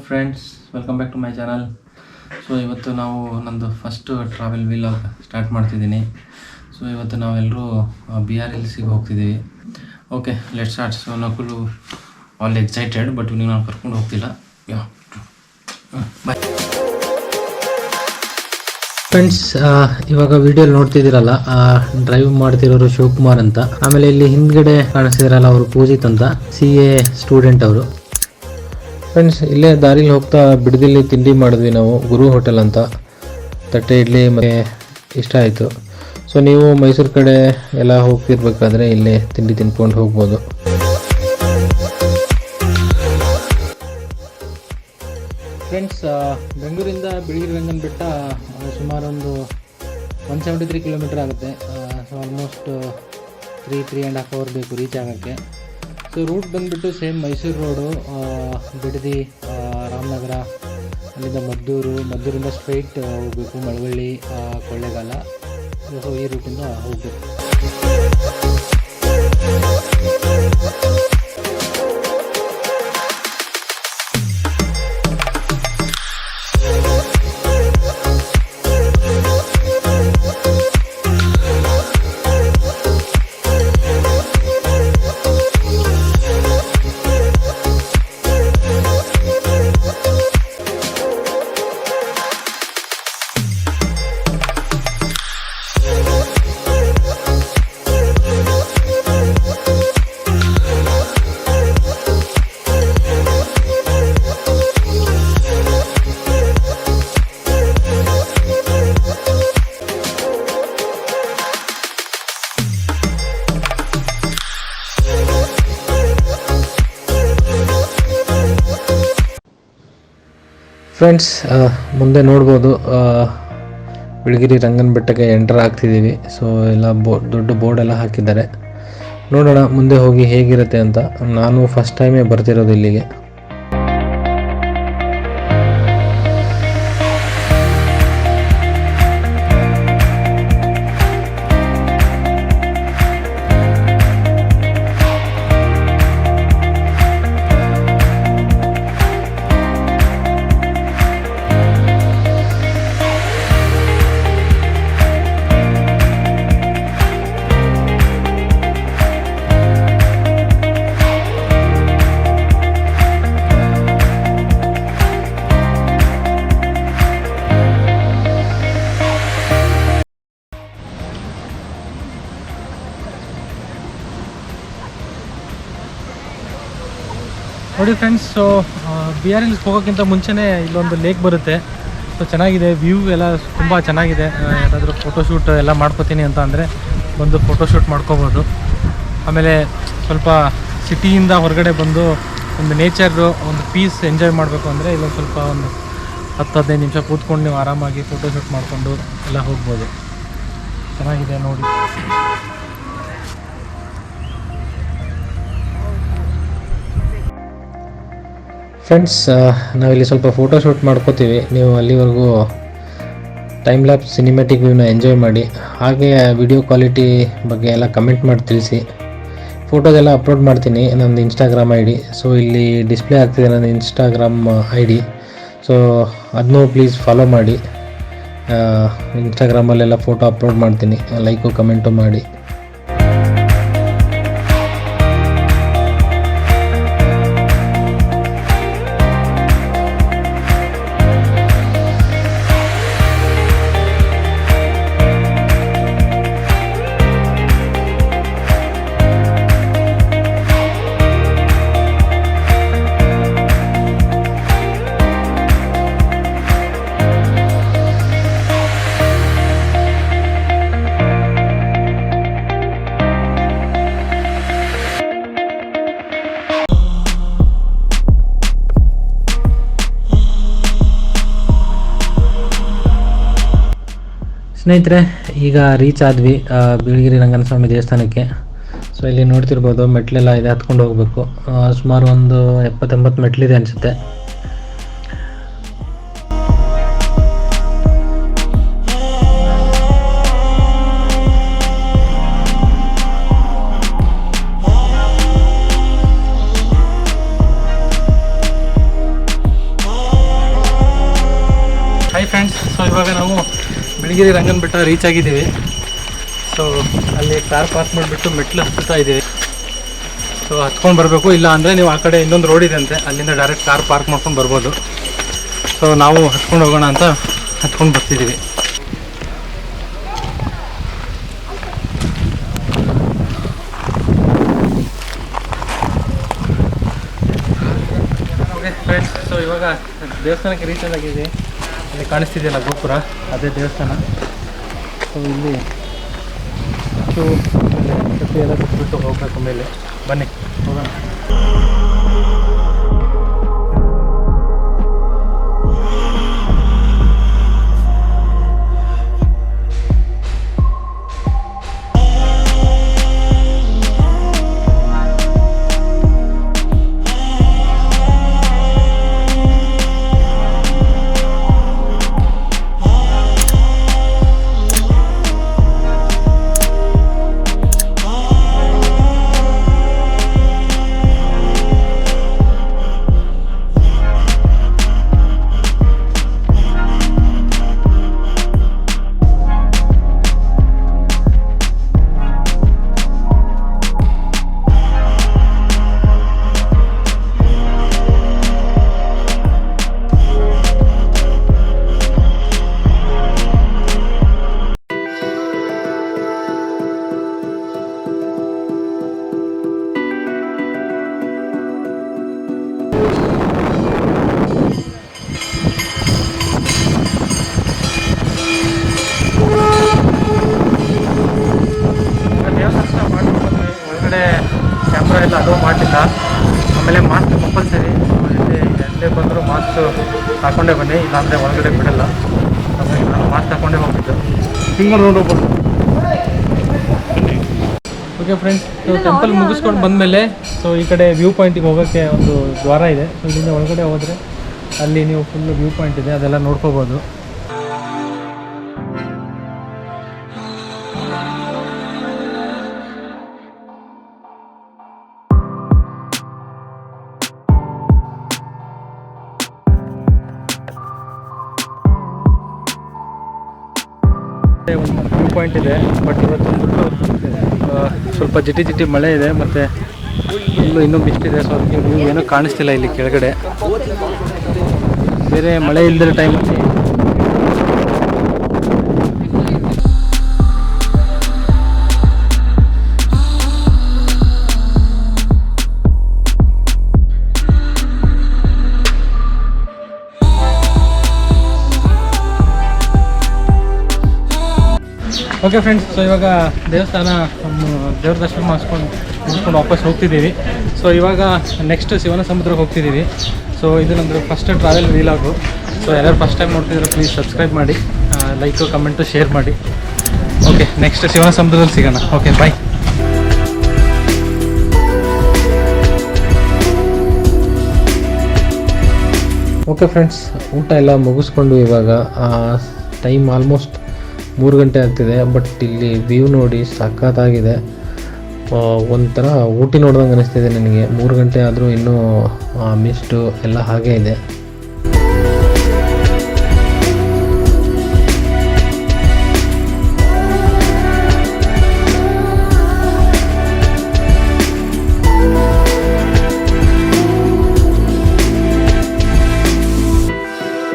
Friends, welcome back to my channel. So ಇವತ್ತು ನಾವು ನಂದು ಫಸ್ಟ್ ಟ್ರಾವೆಲ್ ವಿಲಾಗ್ ಸ್ಟಾರ್ಟ್ ಮಾಡ್ತಿದ್ದೀನಿ. ಸೊ ಇವತ್ತು ನಾವೆಲ್ಲರೂ BRLCಗೆ ಹೋಗ್ತಿದ್ದೀವಿ. Okay, let start. ಸೊ ನಕುಲು ಆಲ್ ಎಕ್ಸೈಟೆಡ್, ಬಟ್ ನೀವು ನಾನು ಕರ್ಕೊಂಡು ಹೋಗ್ತಿಲ್ಲ. Bye friends. ಇವಾಗ ವಿಡಿಯೋ ನೋಡ್ತಿದ್ದೀರಲ್ಲ, ಡ್ರೈವ್ ಮಾಡ್ತಿರೋರು ಶಿವಕುಮಾರ್ ಅಂತ. ಆಮೇಲೆ ಇಲ್ಲಿ ಹಿಂದ್ಗಡೆ ಕಾಣಿಸ್ತಿದಾರಲ್ಲ, ಅವರು ಪೂಜಿತ್ ಅಂತ, CA ಸ್ಟೂಡೆಂಟ್ ಅವರು. ಫ್ರೆಂಡ್ಸ್, ಇಲ್ಲೇ ದಾರಿಲಿ ಹೋಗ್ತಾ ಬಿಡದಿಲ್ಲಿ ತಿಂಡಿ ಮಾಡಿದ್ವಿ ನಾವು, ಗುರು ಹೋಟೆಲ್ ಅಂತ. ತಟ್ಟೆ ಇಡ್ಲಿ ಮತ್ತು ಇಷ್ಟ ಆಯಿತು. ಸೊ ನೀವು ಮೈಸೂರು ಕಡೆ ಎಲ್ಲ ಹೋಗ್ತಿರ್ಬೇಕಾದ್ರೆ ಇಲ್ಲೇ ತಿಂಡಿ ತಿನ್ಕೊಂಡು ಹೋಗ್ಬೋದು. ಫ್ರೆಂಡ್ಸ್, ಬೆಂಗಳೂರಿಂದ ಬಿಳಿಗಿರಿ ರಂಗನ ಬೆಟ್ಟ ಸುಮಾರು ಒಂದು 173 ಕಿಲೋಮೀಟರ್ ಆಗುತ್ತೆ. ಸೊ ಆಲ್ಮೋಸ್ಟ್ 3.5 ಅವರ್ ಬೇಕು ರೀಚ್ ಆಗೋಕ್ಕೆ. ಸೊ ರೂಟ್ ಬಂದುಬಿಟ್ಟು ಸೇಮ್ ಮೈಸೂರು ರೋಡು, ಬಿಡದಿ, ರಾಮನಗರ, ಅಲ್ಲಿಂದ ಮದ್ದೂರಿಂದ ಸ್ಟ್ರೈಟ್ ಹೋಗಬೇಕು, ಮಳವಳ್ಳಿ, ಕೊಳ್ಳೇಗಾಲ. ಸೊ ಈ ರೂಟಿಂದ ಹೋಗಬೇಕು. ಫ್ರೆಂಡ್ಸ್, ಮುಂದೆ ನೋಡ್ಬೋದು ಬಿಳಿಗಿರಿ ರಂಗನ ಬೆಟ್ಟಕ್ಕೆ ಎಂಟರ್ ಆಗ್ತಿದ್ದೀವಿ. ಸೊ ಎಲ್ಲ ದೊಡ್ಡ ಬೋರ್ಡೆಲ್ಲ ಹಾಕಿದ್ದಾರೆ. ನೋಡೋಣ ಮುಂದೆ ಹೋಗಿ ಹೇಗಿರುತ್ತೆ ಅಂತ. ನಾನು ಫಸ್ಟ್ ಟೈಮೇ ಬರ್ತಿರೋದು ಇಲ್ಲಿಗೆ. ನೋಡಿ ಫ್ರೆಂಡ್ಸ್, ಸೊ BRLಗೆ ಹೋಗೋಕ್ಕಿಂತ ಮುಂಚೆನೇ ಇಲ್ಲೊಂದು ಲೇಕ್ ಬರುತ್ತೆ. ಸೊ ಚೆನ್ನಾಗಿದೆ, ವ್ಯೂ ಎಲ್ಲ ತುಂಬ ಚೆನ್ನಾಗಿದೆ. ಯಾರಾದರೂ ಫೋಟೋಶೂಟ್ ಎಲ್ಲ ಮಾಡ್ಕೋತೀನಿ ಅಂತ ಅಂದರೆ ಬಂದು ಫೋಟೋಶೂಟ್ ಮಾಡ್ಕೋಬೋದು. ಆಮೇಲೆ ಸ್ವಲ್ಪ ಸಿಟಿಯಿಂದ ಹೊರಗಡೆ ಬಂದು ಒಂದು ನೇಚರು, ಒಂದು ಪೀಸ್ ಎಂಜಾಯ್ ಮಾಡಬೇಕು ಅಂದರೆ ಇಲ್ಲೊಂದು ಸ್ವಲ್ಪ ಒಂದು 10-15 ನಿಮಿಷ ಕೂತ್ಕೊಂಡು ನೀವು ಆರಾಮಾಗಿ ಫೋಟೋಶೂಟ್ ಮಾಡಿಕೊಂಡು ಎಲ್ಲ ಹೋಗ್ಬೋದು. ಚೆನ್ನಾಗಿದೆ ನೋಡಿ. ಫ್ರೆಂಡ್ಸ್, ನಾವಿಲ್ಲಿ ಸ್ವಲ್ಪ ಫೋಟೋಶೂಟ್ ಮಾಡ್ಕೋತೀವಿ. ನೀವು ಅಲ್ಲಿವರೆಗೂ ಟೈಮ್ ಲ್ಯಾಪ್ಸ್ ಸಿನಿಮ್ಯಾಟಿಕ್ ವ್ಯೂನ ಎಂಜಾಯ್ ಮಾಡಿ. ಹಾಗೆ ವಿಡಿಯೋ ಕ್ವಾಲಿಟಿ ಬಗ್ಗೆ ಎಲ್ಲ ಕಮೆಂಟ್ ಮಾಡಿ ತಿಳಿಸಿ. ಫೋಟೋದೆಲ್ಲ ಅಪ್ಲೋಡ್ ಮಾಡ್ತೀನಿ ನಮ್ಮದು ಇನ್ಸ್ಟಾಗ್ರಾಮ್ ID. ಸೊ ಇಲ್ಲಿ ಡಿಸ್ಪ್ಲೇ ಆಗ್ತಿದೆ ನನ್ನ ಇನ್ಸ್ಟಾಗ್ರಾಮ್ ID. ಸೊ ಅದನ್ನೂ ಪ್ಲೀಸ್ ಫಾಲೋ ಮಾಡಿ. ಇನ್ಸ್ಟಾಗ್ರಾಮಲ್ಲೆಲ್ಲ ಫೋಟೋ ಅಪ್ಲೋಡ್ ಮಾಡ್ತೀನಿ, ಲೈಕು ಕಮೆಂಟು ಮಾಡಿ. ಸ್ನೇಹಿತರೆ, ಈಗ ರೀಚ್ ಆದ್ವಿ ಬಿಳಿಗಿರಿ ರಂಗನ ಸ್ವಾಮಿ ದೇವಸ್ಥಾನಕ್ಕೆ. ಸೊ ಇಲ್ಲಿ ನೋಡ್ತಿರ್ಬೋದು ಮೆಟ್ಲೆಲ್ಲ ಇದೆ, ಹತ್ಕೊಂಡು ಹೋಗಬೇಕು. ಸುಮಾರು ಒಂದು 70-80 ಮೆಟ್ಲಿದೆ ಅನಿಸುತ್ತೆ. ನೀಲಗಿರಿ ರಂಗನ ಬೆಟ್ಟ ರೀಚ್ ಆಗಿದ್ದೀವಿ. ಸೊ ಅಲ್ಲಿ ಕಾರ್ ಪಾರ್ಕ್ ಮಾಡಿಬಿಟ್ಟು ಮೆಟ್ಲು ಹತ್ತುತ್ತಾ ಇದ್ದೀವಿ. ಸೊ ಹತ್ಕೊಂಡು ಬರಬೇಕು, ಇಲ್ಲ ಅಂದರೆ ನೀವು ಆ ಕಡೆ ಇನ್ನೊಂದು ರೋಡ್ ಇದೆ ಅಂತೆ, ಅಲ್ಲಿಂದ ಡೈರೆಕ್ಟ್ ಕಾರ್ ಪಾರ್ಕ್ ಮಾಡ್ಕೊಂಡು ಬರ್ಬೋದು. ಸೊ ನಾವು ಹತ್ಕೊಂಡು ಹೋಗೋಣ ಅಂತ ಹತ್ಕೊಂಡು ಬರ್ತಿದ್ದೀವಿ. ಓಕೆ ಫ್ರೆಂಡ್ಸ್, ಸೊ ಇವಾಗ ದೇವಸ್ಥಾನಕ್ಕೆ ರೀಚ್ ಆಗಿದೆ. ಅಲ್ಲಿ ಕಾಣಿಸ್ತಿದೆಯಲ್ಲ ಗೋಪುರ, ಅದೇ ದೇವಸ್ಥಾನ. ಸೊ ಇಲ್ಲಿ ಕಟ್ಟಿ ಎಲ್ಲ ಬಿಟ್ಬಿಟ್ಟು ಹೋಗ್ಬೇಕು ಮೇಲೆ. ಬನ್ನಿ ಹೋಗೋಣ. ಕ್ಯಾಮ್ರಾ ಎಲ್ಲ ಅಲೋ ಮಾಡಲಿಲ್ಲ. ಆಮೇಲೆ ಮಾಸ್ಕ್ ಕಂಪಲ್ಸರಿ, ಎಲ್ಲೇ ಬಂದರೂ ಮಾಸ್ಕ್ ಹಾಕ್ಕೊಂಡೇ ಬನ್ನಿ, ಇಲ್ಲಾಂದರೆ ಒಳಗಡೆ ಬಿಡಲ್ಲ. ಆಮೇಲೆ ನಾನು ಮಾಸ್ಕ್ ಹಾಕ್ಕೊಂಡೇ ಹೋಗ್ತಿದ್ದು. ಸಿಂಗಲ್ ರೋಡ್ ಹೋಗ್ಬೋದು. ಓಕೆ ಫ್ರೆಂಡ್ಸ್, ಟೆಂಪಲ್ ಮುಗಿಸ್ಕೊಂಡು ಬಂದಮೇಲೆ ಸೊ ಈ ಕಡೆ ವ್ಯೂ ಪಾಯಿಂಟಿಗೆ ಹೋಗೋಕ್ಕೆ ಒಂದು ದ್ವಾರ ಇದೆ. ಸೊ ಇಲ್ಲಿಂದ ಒಳಗಡೆ ಹೋದರೆ ಅಲ್ಲಿ ನೀವು ಫುಲ್ ವ್ಯೂ ಪಾಯಿಂಟ್ ಇದೆ, ಅದೆಲ್ಲ ನೋಡ್ಕೋಬೋದು. ಒಂದು ವ್ಯೂ ಪಾಯಿಂಟ್ ಇದೆ, ಬಟ್ ಇವತ್ತು ಸ್ವಲ್ಪ ಜಿಟಿ ಮಳೆ ಇದೆ, ಮತ್ತು ಇನ್ನೂ ಬಿಸ್ಟಿದೆ. ಸೊ ಅದಕ್ಕೆ ವ್ಯೂ ಏನೂ ಕಾಣಿಸ್ತಿಲ್ಲ ಇಲ್ಲಿ ಕೆಳಗಡೆ. ಬೇರೆ ಮಳೆ ಇಲ್ಲದ ಟೈಮಲ್ಲಿ ಓಕೆ ಫ್ರೆಂಡ್ಸ್, ಸೊ ಇವಾಗ ದೇವಸ್ಥಾನ ದೇವ್ರ ದರ್ಶನ ಮುಗಿಸ್ಕೊಂಡು ವಾಪಸ್ ಹೋಗ್ತಿದ್ದೀವಿ. ಸೊ ಇವಾಗ ನೆಕ್ಸ್ಟ್ ಶಿವನ ಸಮುದ್ರಕ್ಕೆ ಹೋಗ್ತಿದ್ದೀವಿ. ಸೊ ಇದು ನಮ್ಮದು ಫಸ್ಟ್ ಟ್ರಾವೆಲ್ ವೀಲಾಗು. ಸೊ ಯಾರ್ಯಾರು ಫಸ್ಟ್ ಟೈಮ್ ನೋಡ್ತಿದ್ರೆ ಪ್ಲೀಸ್ ಸಬ್ಸ್ಕ್ರೈಬ್ ಮಾಡಿ, ಲೈಕು ಕಮೆಂಟು ಶೇರ್ ಮಾಡಿ. ಓಕೆ, ನೆಕ್ಸ್ಟ್ ಶಿವನ ಸಮುದ್ರದಲ್ಲಿ ಸಿಗೋಣ. ಓಕೆ, ಬಾಯ್. ಓಕೆ ಫ್ರೆಂಡ್ಸ್, ಊಟ ಎಲ್ಲ ಮುಗಿಸ್ಕೊಂಡು ಇವಾಗ ಟೈಮ್ ಆಲ್ಮೋಸ್ಟ್ 3 ಗಂಟೆ ಆಗ್ತಿದೆ. ಬಟ್ ಇಲ್ಲಿ ವ್ಯೂ ನೋಡಿ ಸಖತ್ತಾಗಿದೆ. ಒಂಥರ ಊಟಿ ನೋಡ್ದಂಗೆ ಅನಿಸ್ತಿದೆ ನನಗೆ. 3 ಗಂಟೆ ಆದರೂ ಇನ್ನೂ ಮಿಸ್ಟು ಎಲ್ಲ ಹಾಗೇ ಇದೆ.